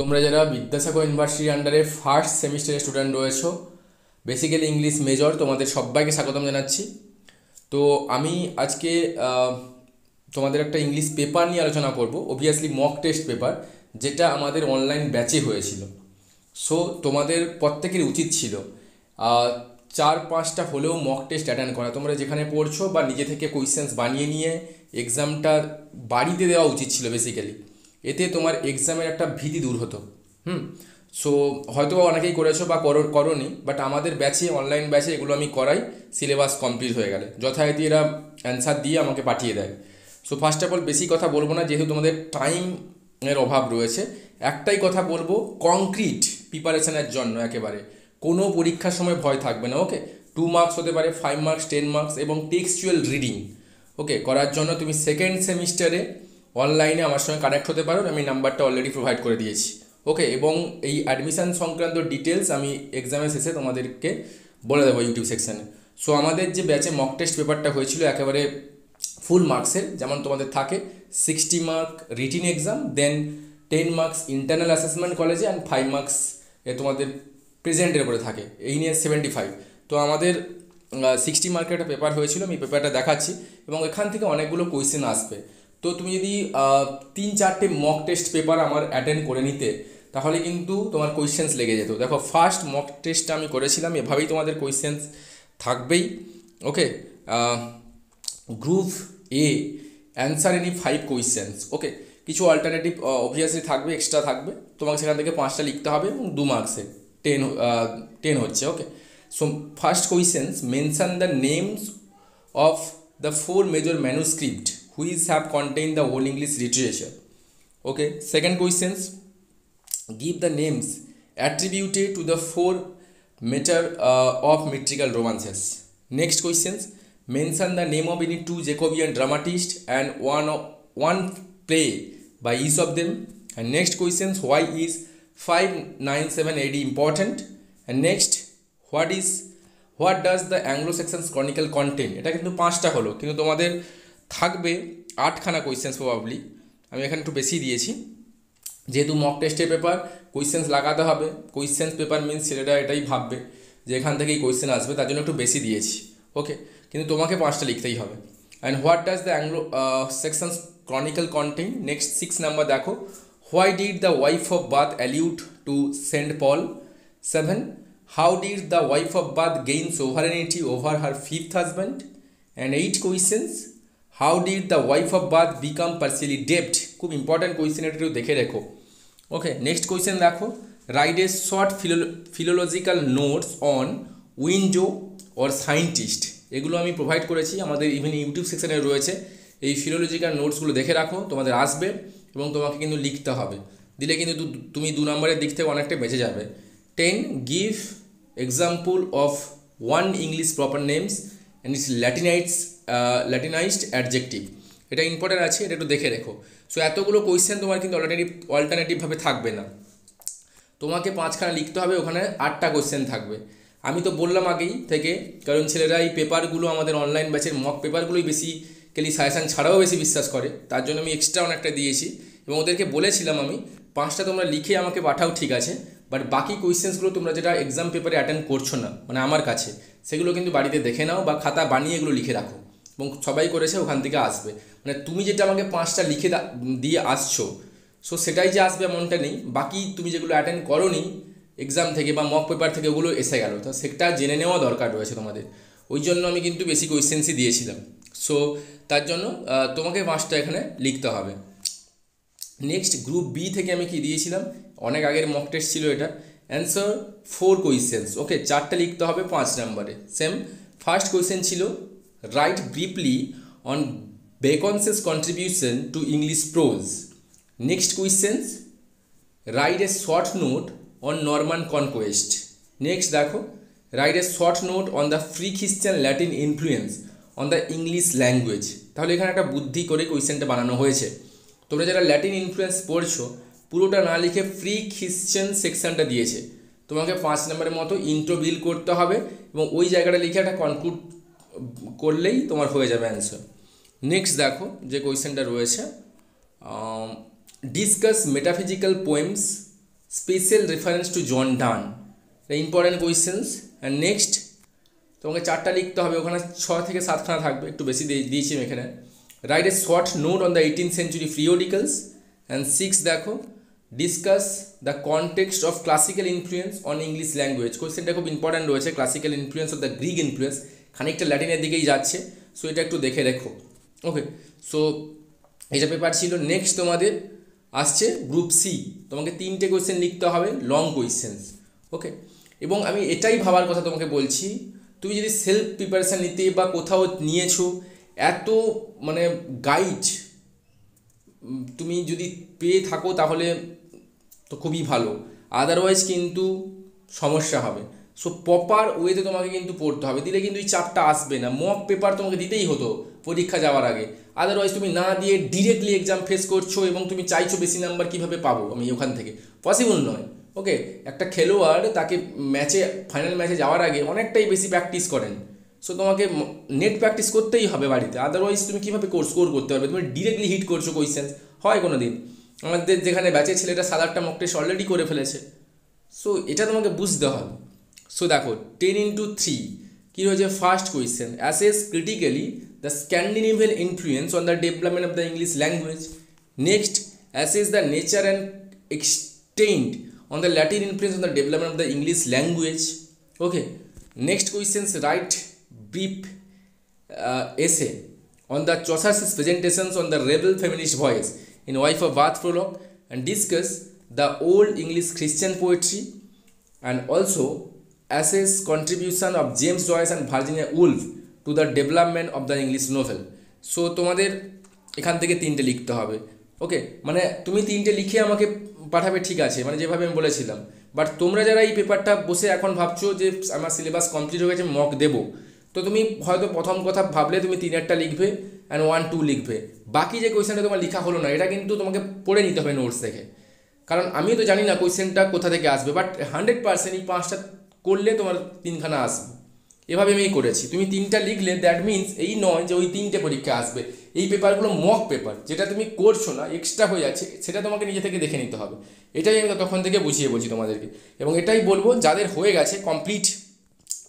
তোমরা যারা বিদ্যাসাগর ইউনিভার্সিটির আন্ডারে ফার্স্ট সেমিস্টারের স্টুডেন্ট রয়েছো, বেসিক্যালি ইংলিশ মেজর, তোমাদের সবাইকে স্বাগতম জানাচ্ছি। তো আমি আজকে তোমাদের একটা ইংলিশ পেপার নিয়ে আলোচনা করব, অবভিয়াসলি মক টেস্ট পেপার, যেটা আমাদের অনলাইন ব্যাচে হয়েছিল। সো তোমাদের প্রত্যেকের উচিত ছিল 4-5টা হলেও মক টেস্ট অ্যাটেন্ড করা। তোমরা যেখানে পড়ছো বা নিজে থেকে কোয়েশ্চেন্স বানিয়ে নিয়ে এক্সামটা বাড়িতে দেওয়া উচিত ছিল বেসিক্যালি। এতে তোমার এক্সামের একটা ভীতি দূর হতো। সো হয়তো অনেকেই করেছো বা করোনি, বাট আমাদের ব্যাচে, অনলাইন ব্যাচে এগুলো আমি করাই। সিলেবাস কমপ্লিট হয়ে গেলে যথারীতি এরা অ্যান্সার দিয়ে আমাকে পাঠিয়ে দেয়। সো ফার্স্ট অফ অল বেশি কথা বলবো না, যেহেতু তোমাদের টাইমের অভাব রয়েছে। একটাই কথা বলবো, কংক্রিট প্রিপারেশনের জন্য একেবারে কোনো পরীক্ষার সময় ভয় থাকবে না। ওকে, 2 মার্কস হতে পারে, 5 মার্কস, 10 মার্কস, এবং টেক্সচুয়াল রিডিং ওকে করার জন্য তুমি সেকেন্ড সেমিস্টারে অনলাইনে আমার সঙ্গে কানেক্ট হতে পারো। আমি নাম্বারটা অলরেডি প্রোভাইড করে দিয়েছি। ওকে, এবং এই অ্যাডমিশান সংক্রান্ত ডিটেলস আমি এক্সামের শেষে তোমাদেরকে বলে দেবো ইউটিউব সেকশানে। সো আমাদের যে ব্যাচে মক টেস্ট পেপারটা হয়েছিল একেবারে ফুল মার্কসের, যেমন তোমাদের থাকে 60 মার্ক রিটিন এক্সাম, দেন 10 মার্কস ইন্টারনাল অ্যাসেসমেন্ট কলেজে, অ্যান্ড 5 মার্কস তোমাদের প্রেজেন্টের উপরে থাকে, এই নিয়ে 75। তো আমাদের 60 মার্কের একটা পেপার হয়েছিল, আমি পেপারটা দেখাচ্ছি, এবং এখান থেকে অনেকগুলো কোয়েশ্চেন আসবে। তো তুমি যদি 3-4টে মক টেস্ট পেপার আমার অ্যাটেন্ড করে নিতে, তাহলে কিন্তু তোমার কোয়েশ্চেন্স লেগে যেত। দেখো, ফার্স্ট মক টেস্টটা আমি করেছিলাম, এভাবেই তোমাদের কোয়েশ্চেন্স থাকবেই। Okay, group A answer any 5 questions. Okay, কিছু অল্টারনেটিভ অবভিয়াসলি থাকবে, এক্সট্রা থাকবে, তোমাকে সেখান থেকে 5টা লিখতে হবে, এবং 2 মার্কসে 10 হচ্ছে। Okay, so first questions, mention the names of the 4 major manuscript which have contained the whole English literature. Okay, second questions, give the names attributed to the 4 matter of metrical romances. Next questions, mention the name of any 2 Jacobean dramatists and one play by each of them. And next questions, why is 597 AD important? And next, what does the Anglo-Saxon Chronicle contain? এটা কিন্তু 5টা হলো, কিন্তু তোমাদের থাকবে 8খানা questions probably. আমি এখানে একটু বেশি দিয়েছি, যেহেতু মক টেস্টের পেপার, কোয়েশ্চেন্স লাগাতে হবে। কোয়েশ্চেন্স পেপার মিনস ছেলেরা এটাই ভাববে যে এখান থেকেই কোয়েশ্চেন আসবে, তার জন্য একটু বেশি দিয়েছি। ওকে, কিন্তু তোমাকে 5টা লিখতেই হবে। And what does the Anglo Saxons Chronicle contain? Next 6 number দেখো, why did the wife of Bath allude to Saint Paul? 7, how did the wife of Bath gain sovereignty over her 5th husband? And 8 questions, how did the wife of Bath become partially deaf? খুব important question, এটা একটু দেখে রেখো। Okay, next question দেখো, write a short philological notes on window or scientist. এগুলো আমি provide করেছি, আমাদের ইভেন ইউটিউব সেকশানে রয়েছে। এই ফিলোলজিক্যাল নোটসগুলো দেখে রাখো, তোমাদের আসবে, এবং তোমাকে কিন্তু লিখতে হবে। দিলে কিন্তু তুমি 2 নম্বরের দিক থেকে অনেকটা বেঁচে যাবে। 10, give example of 1 English proper names and its Latinized adjective. এটা ইম্পর্টেন্ট আছে, এটা একটু দেখে রেখো। সো এতগুলো কোয়েশ্চেন তোমার কিন্তু অল্টারনেটিভভাবে থাকবে না, তোমাকে 5খানা লিখতে হবে, ওখানে 8টা কোয়েশ্চেন থাকবে। আমি তো বললাম আগেই থেকে, কারণ ছেলেরা এই পেপারগুলো, আমাদের অনলাইন ব্যাচের মক পেপারগুলোই বেসিক্যালি সাজেশান ছাড়াও বেশি বিশ্বাস করে, তার জন্য আমি এক্সট্রা অনেকটা দিয়েছি, এবং ওদেরকে বলেছিলাম আমি 5টা তোমরা লিখে আমাকে পাঠাও, ঠিক আছে, বাট বাকি কোয়েশ্চেন্সগুলো তোমরা যেটা এক্সাম পেপারে অ্যাটেন্ড করছো না, মানে আমার কাছে, সেগুলো কিন্তু বাড়িতে দেখে নাও বা খাতা বানিয়ে এগুলো লিখে রাখো, এবং সবাই করেছে, ওখান থেকে আসবে। মানে তুমি যেটা আমাকে 5টা লিখে দিয়ে আসছো, সো সেটাই যে আসবে এমনটা নেই, বাকি তুমি যেগুলো অ্যাটেন্ড করোনি এক্সাম থেকে বা মক পেপার থেকে, ওগুলো এসে গেল, তো সেটা জেনে নেওয়া দরকার রয়েছে তোমাদের। ওই জন্য আমি কিন্তু বেশি কোয়েশ্চেন্সই দিয়েছিলাম। সো তার জন্য তোমাকে 5টা এখানে লিখতে হবে। নেক্সট, গ্রুপ বি থেকে আমি কি দিয়েছিলাম, অনেক আগের মক টেস্ট ছিল এটা। Answer 4 questions. ওকে, 4টা লিখতে হবে 5 নম্বরে। সেম, ফার্স্ট কোয়েশ্চেন ছিল, write briefly on Bacon's contribution to English prose. Next questions, write a short note on Norman conquest. Next দেখো, write a short note on the free Christian Latin influence on the English language. তাহলে এখানে একটা বুদ্ধি করে কোয়েশ্চেনটা বানানো হয়েছে। তোমরা যারা ল্যাটিন ইনফ্লুয়েন্স পড়ছো, পুরোটা না লিখে ফ্রি খ্রিশ্চান সেকশনটা দিয়েছে, তোমাকে 5 নম্বরের মতো ইন্ট্রো বিল করতে হবে, এবং ওই জায়গাটা লিখে একটা কনক্লুড করলেই তোমার হয়ে যাবে অ্যান্সার। নেক্সট দেখো যে কোয়েশ্চেনটা রয়েছে, discuss metaphysical poems special reference to John Donne, important questions. And next তোমাকে 4টা লিখতে হবে, ওখানে 6 থেকে 7খানা থাকবে, একটু বেশি দিয়েছি আমি এখানে। Right a short note on the 18th century periodicals। And 6 দেখো, discuss the context of classical influence on English language. কোয়েশ্চেনটা খুব ইম্পর্ট্যান্ট রয়েছে, classical influence of the Greek influence, খানিকটা ল্যাটিনের দিকেই যাচ্ছে, সো এটা একটু দেখে রেখো। ওকে, সো এটা পেপার ছিল। নেক্সট তোমাদের আসছে গ্রুপ সি, তোমাকে 3টে কোয়েশ্চেন লিখতে হবে, লং কোয়েশ্চেন্স। ওকে, এবং আমি এটাই ভাবার কথা তোমাকে বলছি, তুমি যদি সেলফ প্রিপারেশান নিতে বা কোথাও নিয়েছো, এত মানে গাইড তুমি যদি পেয়ে থাকো তাহলে তো খুবই ভালো, আদারওয়াইজ কিন্তু সমস্যা হবে। সো প্রপার ওয়েতে তোমাকে কিন্তু পড়তে হবে, দিলে কিন্তু এই চাপটা আসবে না। মক পেপার তোমাকে দিতেই হতো পরীক্ষা যাওয়ার আগে, আদারওয়াইজ তুমি না দিয়ে ডিরেক্টলি এক্সাম ফেস করছো এবং তুমি চাইছো বেশি নাম্বার কীভাবে পাবো আমি ওখান থেকে, পসিবল নয়। ওকে, একটা খেলোয়াড় তাকে ম্যাচে, ফাইনাল ম্যাচে যাওয়ার আগে অনেকটাই বেশি প্র্যাকটিস করেন। সো তোমাকে নেট প্র্যাকটিস করতেই হবে বাড়িতে, আদারওয়াইজ তুমি কীভাবে স্কোর করতে পারবে? তুমি ডিরেক্টলি হিট করছো কোয়েশ্চেন্স, হয় কোনো দিন? আমাদের যেখানে ব্যাচের ছেলেটা 7-8টা মক টেস্ট অলরেডি করে ফেলেছে। সো এটা তোমাকে বুঝতে হবে। সো দেখো 10x3 কী রয়েছে? First question, assess critically the Scandinavian influence on the development of the English language. Next, assess the nature and extent on the Latin influence on the development of the English language. Okay, next questions, write brief essay on the Chaucer's presentations on the rebel feminist voice in Wife of Bath prologue, and discuss the old English Christian poetry, and also assess contribution of James Joyce and Virginia Woolf to the development of the English novel. So তোমাদের এখান থেকে 3টে লিখতে হবে। ওকে, মানে তুমি 3টে লিখে আমাকে পাঠাবে, ঠিক আছে, মানে যেভাবে আমি বলেছিলাম। বাট তোমরা যারা এই পেপারটা বসে এখন ভাবছো যে আমার সিলেবাস কমপ্লিট হয়ে গেছে, মক দেবো, তো তুমি হয়তো প্রথম কথা ভাবলে তুমি 3-1টা লিখবে অ্যান্ড 1-2 লিখবে, বাকি যে কোয়েশ্চেনটা তোমার লেখা হলো না এটা কিন্তু তোমাকে পড়ে নিতে হবে নোটস দেখে। কারণ আমি তো জানি না কোয়েশ্চেনটা কোথা থেকে আসবে, বাট 100% এই 5টা করলে তোমার 3খানা আসবে। এভাবে আমি করেছি, তুমি 3টা লিখলে দ্যাট মিনস এই নয় যে ওই 3টে পরীক্ষা আসবে। এই পেপারগুলো মক পেপার, যেটা তুমি করছো না, এক্সট্রা হয়ে যাচ্ছে, সেটা তোমাকে নিজে থেকে দেখে নিতে হবে। এটাই আমি তখন থেকে বুঝিয়ে বলছি তোমাদেরকে, এবং এটাই বলবো যাদের হয়ে গেছে কমপ্লিট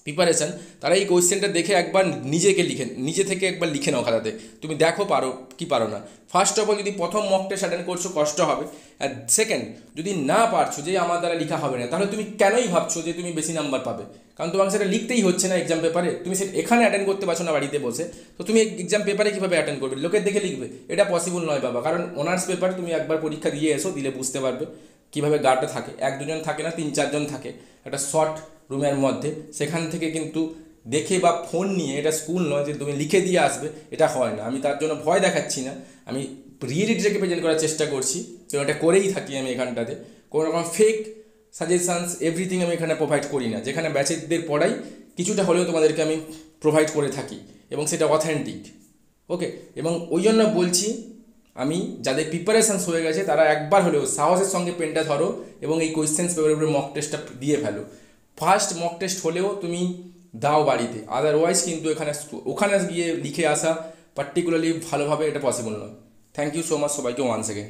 প্রিপারেশান, তারা এই কোয়েশ্চেনটা দেখে একবার নিজে থেকে একবার লিখে নাও খাতাতে, তুমি দেখো পারো কি পারো না। ফার্স্ট অফ অল, যদি প্রথম মক টেস্ট অ্যাটেন্ড করছো কষ্ট হবে, আর সেকেন্ড যদি না পারছো যে আমার দ্বারা লেখা হবে না, তাহলে তুমি কেনই ভাবছো যে তুমি বেশি নাম্বার পাবে? কারণ তোমাকে সেটা লিখতেই হচ্ছে না এক্সাম পেপারে, তুমি সেটা এখানে অ্যাটেন্ড করতে পারছো না বাড়িতে বসে, তো তুমি এক্সাম পেপারে কীভাবে অ্যাটেন্ড করবে? লোকের দেখে লিখবে? এটা পসিবল নয় বাবা। কারণ অনার্স পেপার তুমি একবার পরীক্ষা দিয়ে এসো, দিলে বুঝতে পারবে কীভাবে গার্ডটা থাকে। 1-2 জন থাকে না, 3-4 জন থাকে একটা শর্ট রুমের মধ্যে, সেখান থেকে কিন্তু দেখে বা ফোন নিয়ে, এটা স্কুল নয় যে তুমি লিখে দিয়ে আসবে, এটা হয় না। আমি তার জন্য ভয় দেখাচ্ছি না, আমি রিয়েলিটিটাকে প্রেজেন্ট করার চেষ্টা করছি, তো এটা করেই থাকি আমি এখানটাতে। কোনো রকম ফেক সাজেশানস এভরিথিং আমি এখানে প্রোভাইড করি না। যেখানে ব্যাচেদের পড়াই কিছুটা হলেও তোমাদেরকে আমি প্রোভাইড করে থাকি, এবং সেটা অথেন্টিক। ওকে, এবং ওই জন্য বলছি, আমি যাদের প্রিপারেশানস হয়ে গেছে তারা একবার হলেও সাহসের সঙ্গে পেনটা ধরো এবং এই কোয়েশ্চেন্স পেপারের উপরে মক টেস্টটা দিয়ে ফেলো। ফার্স্ট মক টেস্ট হলেও তুমি দাও বাড়িতে, আদারওয়াইজ কিন্তু ওখানে গিয়ে লিখে আসা পার্টিকুলারলি ভালোভাবে এটা পসিবল নয়। থ্যাংক ইউ সো মাচ সবাইকে ওয়ান্স অ্যাগেন।